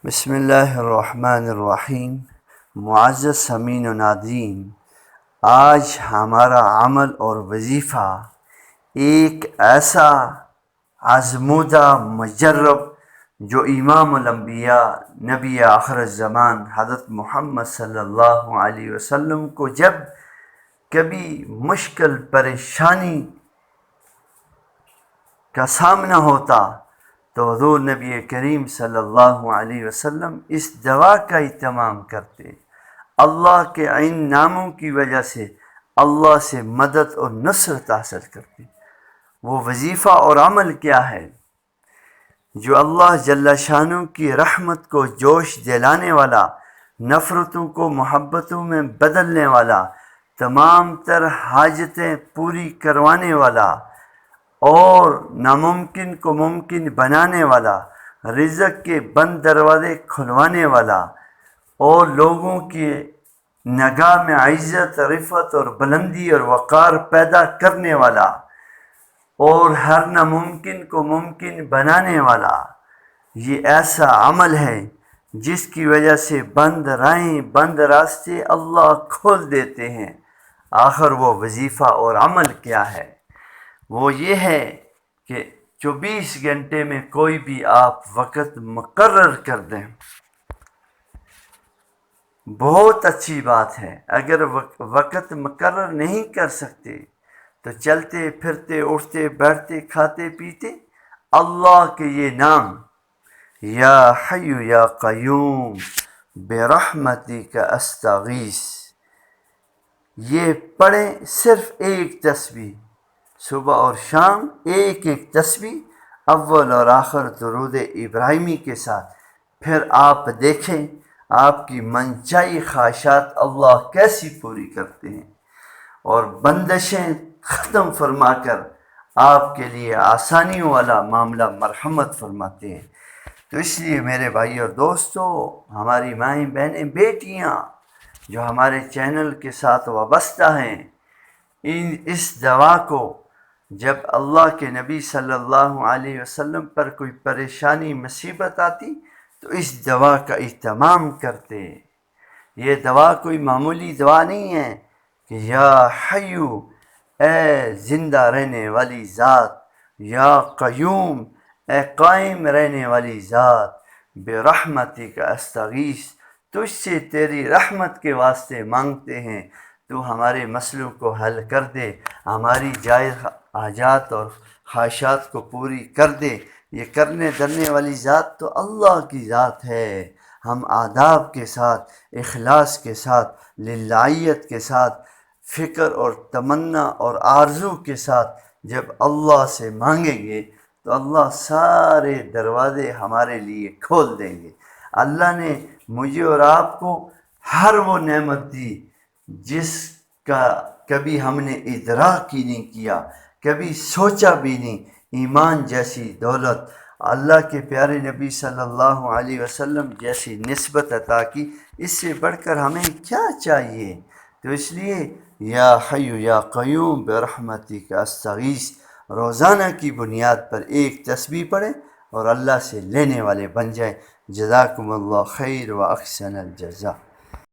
بسم اللہ الرحمن الرحیم۔ معزز سامعین و ناظرین، آج ہمارا عمل اور وظیفہ ایک ایسا آزمودہ مجرب جو امام الانبیاء نبی آخر الزمان حضرت محمد صلی اللہ علیہ وسلم کو جب کبھی مشکل پریشانی کا سامنا ہوتا تو حضور نبی کریم صلی اللہ علیہ وسلم اس دعا کا اہتمام کرتے، اللہ کے عین ناموں کی وجہ سے اللہ سے مدد اور نصرت حاصل کرتے۔ وہ وظیفہ اور عمل کیا ہے جو اللہ جل شانہ کی رحمت کو جوش دلانے والا، نفرتوں کو محبتوں میں بدلنے والا، تمام تر حاجتیں پوری کروانے والا اور ناممکن کو ممکن بنانے والا، رزق کے بند دروازے کھلوانے والا اور لوگوں کی نگاہ میں عزت، رفعت اور بلندی اور وقار پیدا کرنے والا اور ہر ناممکن کو ممکن بنانے والا، یہ ایسا عمل ہے جس کی وجہ سے بند راہیں، بند راستے اللہ کھول دیتے ہیں۔ آخر وہ وظیفہ اور عمل کیا ہے؟ وہ یہ ہے کہ 24 گھنٹے میں کوئی بھی آپ وقت مقرر کر دیں، بہت اچھی بات ہے۔ اگر وقت مقرر نہیں کر سکتے تو چلتے پھرتے، اٹھتے بیٹھتے، کھاتے پیتے اللہ کے یہ نام یا حی یا قیوم برحمتک استغیث، یہ پڑھیں، صرف ایک تسبیح، صبح اور شام ایک ایک تسبیح، اول اور آخر درود ابراہیمی کے ساتھ۔ پھر آپ دیکھیں آپ کی منشائی خواہشات اللہ کیسی پوری کرتے ہیں اور بندشیں ختم فرما کر آپ کے لیے آسانیوں والا معاملہ مرحمت فرماتے ہیں۔ تو اس لیے میرے بھائی اور دوستو، ہماری مائیں بہنیں بیٹیاں جو ہمارے چینل کے ساتھ وابستہ ہیں، اس دعا کو جب اللہ کے نبی صلی اللہ علیہ وسلم پر کوئی پریشانی مصیبت آتی تو اس دعا کا اہتمام کرتے۔ یہ دعا کوئی معمولی دعا نہیں ہے کہ یا حیو، اے زندہ رہنے والی ذات، یا قیوم، اے قائم رہنے والی ذات، برحمتک استغیث، تجھ سے تیری رحمت کے واسطے مانگتے ہیں، تو ہمارے مسئلوں کو حل کر دے، ہماری جائز حاجات اور خواہشات کو پوری کر دے۔ یہ کرنے دھرنے والی ذات تو اللہ کی ذات ہے۔ ہم آداب کے ساتھ، اخلاص کے ساتھ، للہیت کے ساتھ، فکر اور تمنا اور آرزو کے ساتھ جب اللہ سے مانگیں گے تو اللہ سارے دروازے ہمارے لیے کھول دیں گے۔ اللہ نے مجھے اور آپ کو ہر وہ نعمت دی جس کا کبھی ہم نے ادراک ہی نہیں کیا، کبھی سوچا بھی نہیں۔ ایمان جیسی دولت، اللہ کے پیارے نبی صلی اللہ علیہ وسلم جیسی نسبت عطا کی، اس سے بڑھ کر ہمیں کیا چاہیے؟ تو اس لیے یا حی یا قیوم برحمتک استغیث روزانہ کی بنیاد پر ایک تسبیح پڑھیں اور اللہ سے لینے والے بن جائیں۔ جزاکم اللہ خیر و احسن الجزاء۔